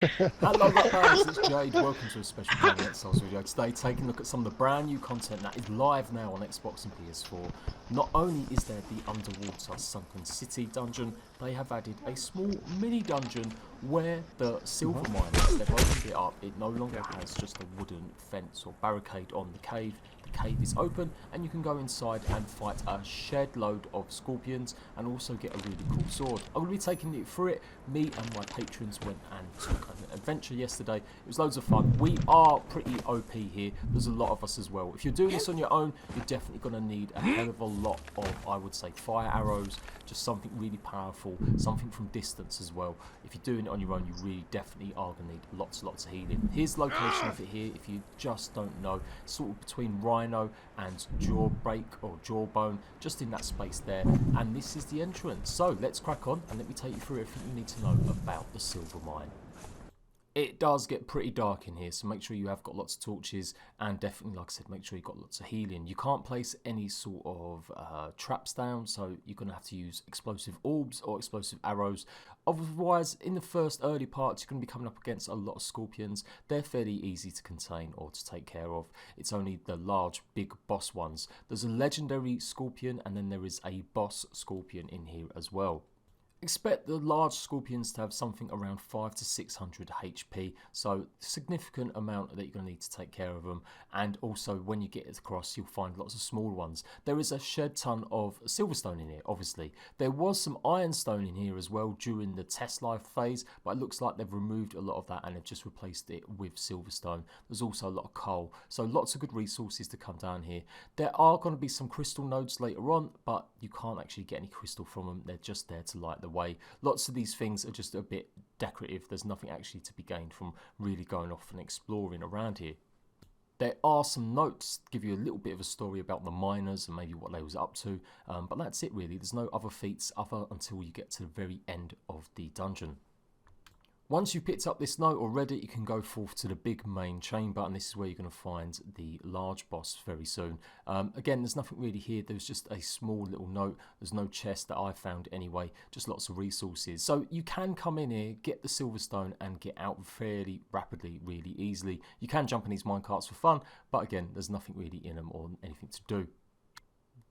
Hello guys, it's Jade. Welcome to a special CONAN EXILES video. Today, taking a look at some of the brand new content that is live now on Xbox and PS4. Not only is there the underwater sunken city dungeon, they have added a small mini dungeon where the silver miners, they've opened it up. It no longer has just a wooden fence or barricade on the cave. The cave is open and you can go inside and fight a shed load of scorpions and also get a really cool sword. I'm going to be taking you through it. Me and my patrons went and took an adventure yesterday. It was loads of fun. We are pretty OP here. There's a lot of us as well. If you're doing this on your own, you're definitely going to need a hell of a lot of, I would say, fire arrows, just something really powerful, something from distance as well. If you're doing it on your own, you really definitely are going to need lots of healing. Here's the location of it here, if you just don't know. Sort of between Rhino and Jawbreak or Jawbone, just in that space there. And this is the entrance. So let's crack on and let me take you through everything you need to know about the silver mine. It does get pretty dark in here, so make sure you have got lots of torches and definitely, like I said, make sure you've got lots of healing. You can't place any sort of traps down, so you're going to have to use explosive orbs or explosive arrows. Otherwise, in the first early parts, you're going to be coming up against a lot of scorpions. They're fairly easy to contain or to take care of. It's only the large, big boss ones. There's a legendary scorpion and then there is a boss scorpion in here as well. Expect the large scorpions to have something around 500 to 600 HP, so significant amount that you're going to need to take care of them. And also when you get across, you'll find lots of small ones. There is a shed ton of silverstone in here, obviously. There was some ironstone in here as well during the test life phase, but it looks like they've removed a lot of that and they've just replaced it with silverstone. There's also a lot of coal, so lots of good resources to come down here. There are going to be some crystal nodes later on, but you can't actually get any crystal from them. They're just there to light the way. Lots of these things are just a bit decorative. There's nothing actually to be gained from really going off and exploring around here. There are some notes to give you a little bit of a story about the miners and maybe what they was up to, but that's it really. There's no other feats other until you get to the very end of the dungeon. Once you've picked up this note already, you can go forth to the big main chamber, and this is where you're going to find the large boss very soon. Again, there's nothing really here. There's just a small little note. There's no chest that I found anyway, just lots of resources. So you can come in here, get the silverstone, and get out fairly rapidly, really easily. You can jump in these minecarts for fun, but again, there's nothing really in them or anything to do.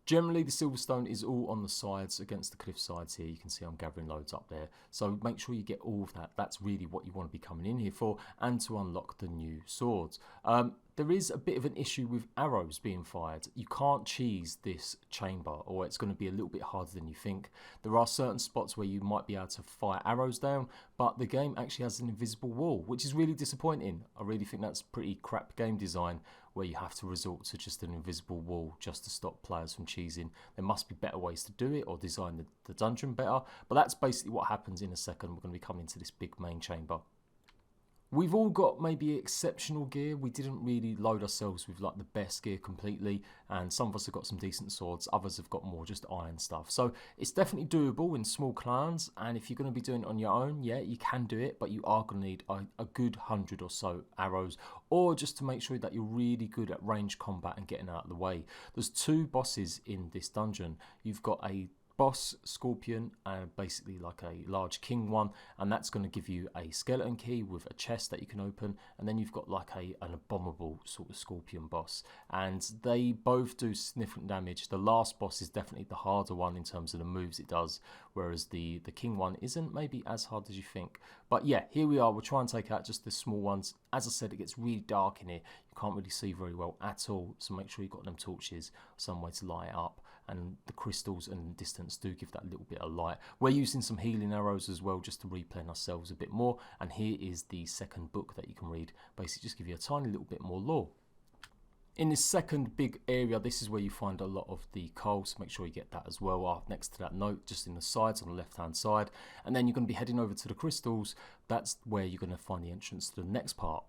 Generally, the silverstone is all on the sides against the cliff sides here. You can see I'm gathering loads up there. So make sure you get all of that. That's really what you want to be coming in here for, and to unlock the new swords. There is a bit of an issue with arrows being fired. You can't cheese this chamber, or it's going to be a little bit harder than you think. There are certain spots where you might be able to fire arrows down, but the game actually has an invisible wall, which is really disappointing. I really think that's pretty crap game design, where you have to resort to just an invisible wall just to stop players from cheesing. There must be better ways to do it or design the dungeon better, but that's basically what happens in a second. We're going to be coming to this big main chamber. We've all got maybe exceptional gear. We didn't really load ourselves with like the best gear completely, and some of us have got some decent swords, others have got more just iron stuff. So it's definitely doable in small clans, and if you're going to be doing it on your own, yeah, you can do it, but you are going to need a good 100 or so arrows, or just to make sure that you're really good at range combat and getting out of the way. There's two bosses in this dungeon. You've got a boss scorpion and basically like a large king one, and that's going to give you a skeleton key with a chest that you can open, and then you've got like an abominable sort of scorpion boss, and they both do significant damage. The last boss is definitely the harder one in terms of the moves it does, whereas the king one isn't maybe as hard as you think. But yeah, here we are. We'll try and take out just the small ones. As I said, it gets really dark in here. You can't really see very well at all, so make sure you've got them torches, some way to light it up, and the crystals and distance do give that little bit of light. We're using some healing arrows as well just to replenish ourselves a bit more, and here is the second book that you can read. Basically just give you a tiny little bit more lore. In this second big area, this is where you find a lot of the coal, so make sure you get that as well next to that note, just in the sides on the left hand side. And then you're going to be heading over to the crystals. That's where you're going to find the entrance to the next part.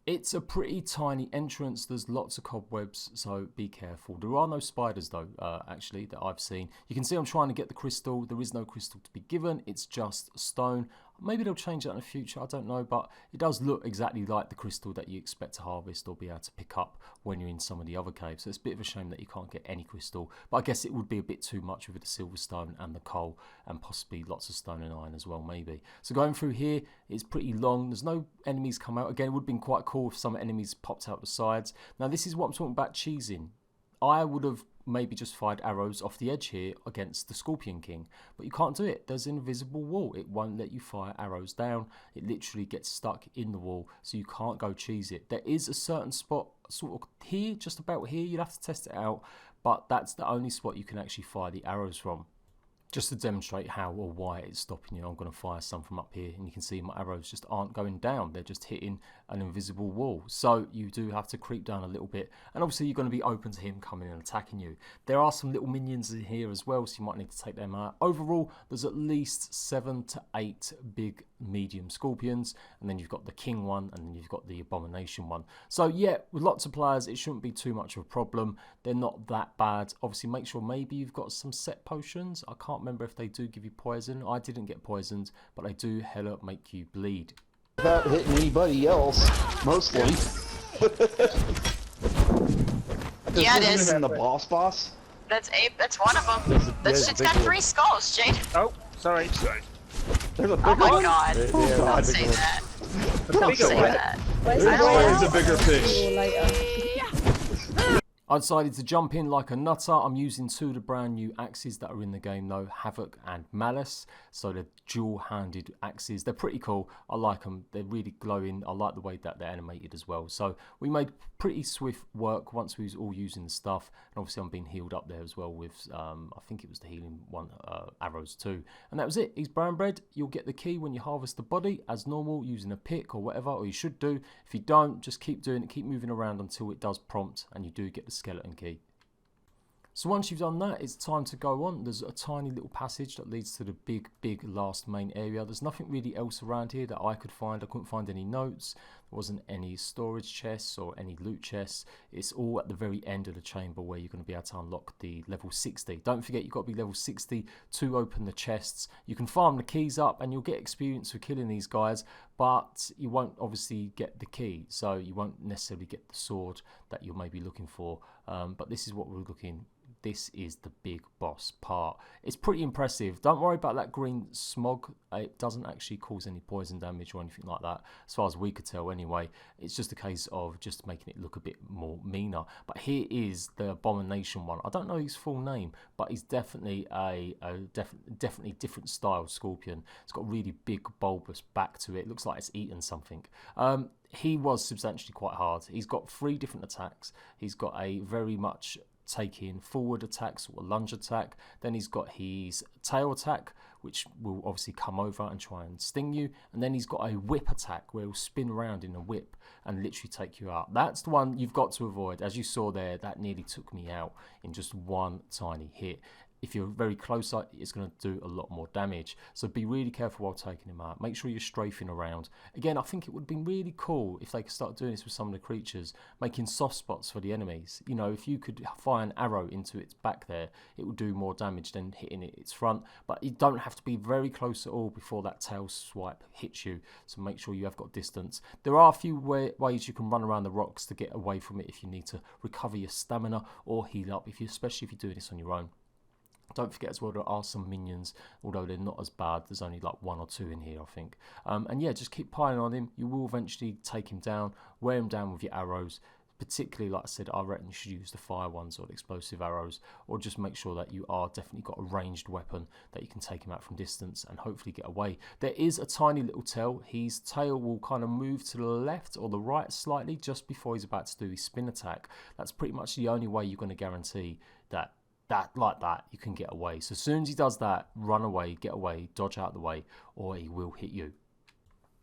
It's a pretty tiny entrance. There's lots of cobwebs, so be careful. There are no spiders though, actually, that I've seen. You can see I'm trying to get the crystal. There is no crystal to be given. It's just stone. Maybe they'll change that in the future, I don't know, but it does look exactly like the crystal that you expect to harvest or be able to pick up when you're in some of the other caves. So it's a bit of a shame that you can't get any crystal, but I guess it would be a bit too much with the silverstone and the coal and possibly lots of stone and iron as well, maybe. So going through here is pretty long. There's no enemies come out. Again, it would have been quite cool if some enemies popped out the sides. Now this is what I'm talking about cheesing. I would have maybe just fired arrows off the edge here against the Scorpion King, but you can't do it. There's an invisible wall. It won't let you fire arrows down. It literally gets stuck in the wall, so you can't go cheese it. There is a certain spot sort of here, just about here. You'll have to test it out, but that's the only spot you can actually fire the arrows from. Just to demonstrate how or why it's stopping you, I'm going to fire some from up here, and you can see my arrows just aren't going down. They're just hitting an invisible wall. So you do have to creep down a little bit, and obviously you're going to be open to him coming and attacking you. There are some little minions in here as well, so you might need to take them out. Overall, there's at least 7 to 8 big medium scorpions, and then you've got the king one, and then you've got the abomination one. So yeah, with lots of players, it shouldn't be too much of a problem. They're not that bad. Obviously, make sure maybe you've got some set potions. I can't remember if they do give you poison. I didn't get poisoned, but they do hella make you bleed. Without hitting anybody else, mostly. Yeah, it is. And the boss. That's one of them. That's it's got 3 skulls, Jade. Oh, sorry. There's a bigger Oh my one? god. Don't say that. Don't say that. There's always a bigger fish. I decided to jump in like a nutter. I'm using 2 of the brand new axes that are in the game though, Havoc and Malice. So they're dual-handed axes. They're pretty cool. I like them. They're really glowing. I like the way that they're animated as well. So we made pretty swift work once we was all using the stuff. And obviously I'm being healed up there as well with, I think it was the healing one, arrows too. And that was it. He's brown bread. You'll get the key when you harvest the body as normal using a pick or whatever, or you should do. If you don't, just keep doing it. Keep moving around until it does prompt and you do get the skeleton key. So once you've done that, it's time to go on. There's a tiny little passage that leads to the big last main area. There's nothing really else around here that I could find. I couldn't find any notes. There wasn't any storage chests or any loot chests. It's all at the very end of the chamber where you're going to be able to unlock the level 60. Don't forget, you've got to be level 60 to open the chests. You can farm the keys up and you'll get experience for killing these guys, but you won't obviously get the key. So you won't necessarily get the sword that you're maybe looking for. But this is what we're looking. This is the big boss part. It's pretty impressive. Don't worry about that green smog. It doesn't actually cause any poison damage or anything like that, as far as we could tell anyway. It's just a case of just making it look a bit more meaner. But here is the abomination one. I don't know his full name, but he's definitely definitely different style scorpion. It's got a really big bulbous back to it. Looks like it's eaten something. He was substantially quite hard. He's got 3 different attacks. He's got a very much taking forward attacks or lunge attack. Then he's got his tail attack, which will obviously come over and try and sting you. And then he's got a whip attack where he'll spin around in a whip and literally take you out. That's the one you've got to avoid. As you saw there, that nearly took me out in just one tiny hit. If you're very close, it's going to do a lot more damage. So be really careful while taking him out. Make sure you're strafing around. Again, I think it would have been really cool if they could start doing this with some of the creatures, making soft spots for the enemies. You know, if you could fire an arrow into its back there, it would do more damage than hitting its front. But you don't have to be very close at all before that tail swipe hits you. So make sure you have got distance. There are a few ways you can run around the rocks to get away from it if you need to recover your stamina or heal up, especially if you're doing this on your own. Don't forget as well, there are some minions, although they're not as bad. There's only like 1 or 2 in here, I think. And yeah, just keep piling on him. You will eventually take him down, wear him down with your arrows. Particularly, like I said, I reckon you should use the fire ones or the explosive arrows, or just make sure that you are definitely got a ranged weapon that you can take him out from distance and hopefully get away. There is a tiny little tail. His tail will kind of move to the left or the right slightly just before he's about to do his spin attack. That's pretty much the only way you're going to guarantee that like that you can get away. So as soon as he does that, run away, get away, dodge out of the way, or he will hit you.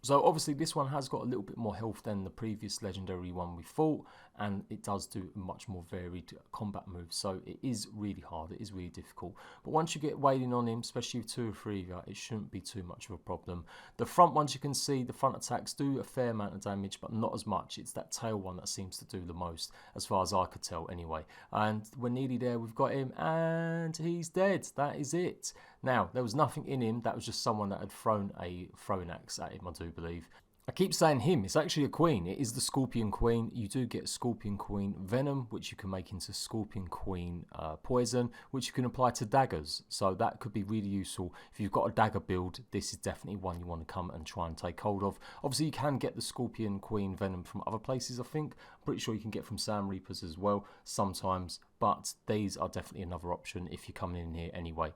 So obviously this one has got a little bit more health than the previous legendary one we fought, and it does do much more varied combat moves, so it is really hard, it is really difficult. But once you get wailing on him, especially with 2 or 3 of you, it shouldn't be too much of a problem. The front ones, you can see the front attacks do a fair amount of damage, but not as much. It's that tail one that seems to do the most, as far as I could tell anyway. And we're nearly there, we've got him, and he's dead. That is it. Now, there was nothing in him. That was just someone that had thrown a throwing axe at him, I do believe. I keep saying him, it's actually a queen. It is the Scorpion Queen. You do get Scorpion Queen venom, which you can make into Scorpion Queen poison, which you can apply to daggers. So that could be really useful. If you've got a dagger build, this is definitely one you want to come and try and take hold of. Obviously, you can get the Scorpion Queen venom from other places, I think. I'm pretty sure you can get from Sam Reapers as well sometimes. But these are definitely another option if you're coming in here anyway.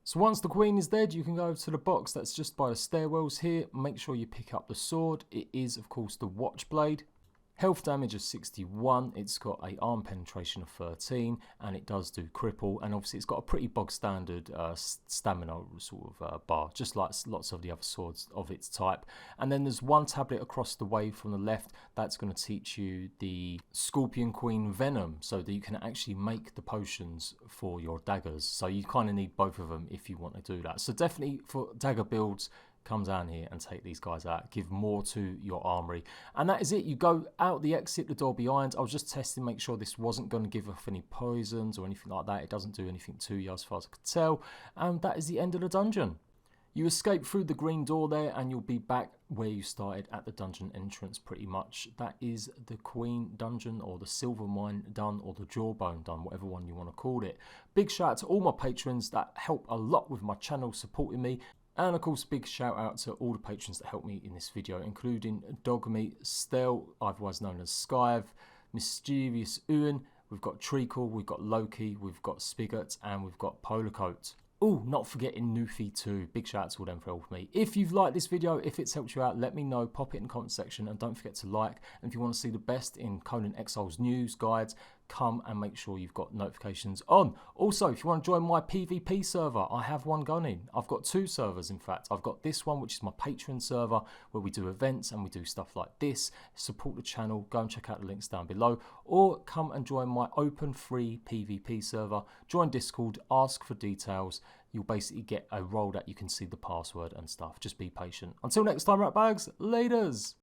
So once the queen is dead, you can go over to the box that's just by the stairwells here. Make sure you pick up the sword. It is, of course, the watchblade. Health damage of 61, it's got a arm penetration of 13, and it does do cripple, and obviously it's got a pretty bog standard stamina sort of bar, just like lots of the other swords of its type. And then there's one tablet across the way from the left that's going to teach you the Scorpion Queen venom, so that you can actually make the potions for your daggers. So you kind of need both of them if you want to do that. So definitely for dagger builds, come down here and take these guys out. Give more to your armory. And that is it. You go out the exit, the door behind. I was just testing, make sure this wasn't going to give off any poisons or anything like that. It doesn't do anything to you as far as I could tell. And that is the end of the dungeon. You escape through the green door there and you'll be back where you started at the dungeon entrance pretty much. That is the Queen dungeon, or the Silver Mine done, or the Jawbone done, whatever one you want to call it. Big shout out to all my patrons that help a lot with my channel, supporting me. And of course, big shout out to all the patrons that helped me in this video, including Dogmeat, Stel, otherwise known as Skyve, Mischievous Ewan, we've got Treacle, we've got Loki, we've got Spigot, and we've got Polarcoat. Oh, not forgetting Newfie too. Big shout out to all them for helping me. If you've liked this video, if it's helped you out, let me know. Pop it in the comment section, and don't forget to like. And if you want to see the best in Conan Exiles news, guides, come and make sure you've got notifications on. Also, if you want to join my PvP server, I have one going. I've got two servers, in fact. I've got this one, which is my Patreon server, where we do events and we do stuff like this. Support the channel. Go and check out the links down below. Or come and join my open free PvP server. Join Discord, ask for details. You'll basically get a role that you can see the password and stuff. Just be patient. Until next time, rat bags, laters.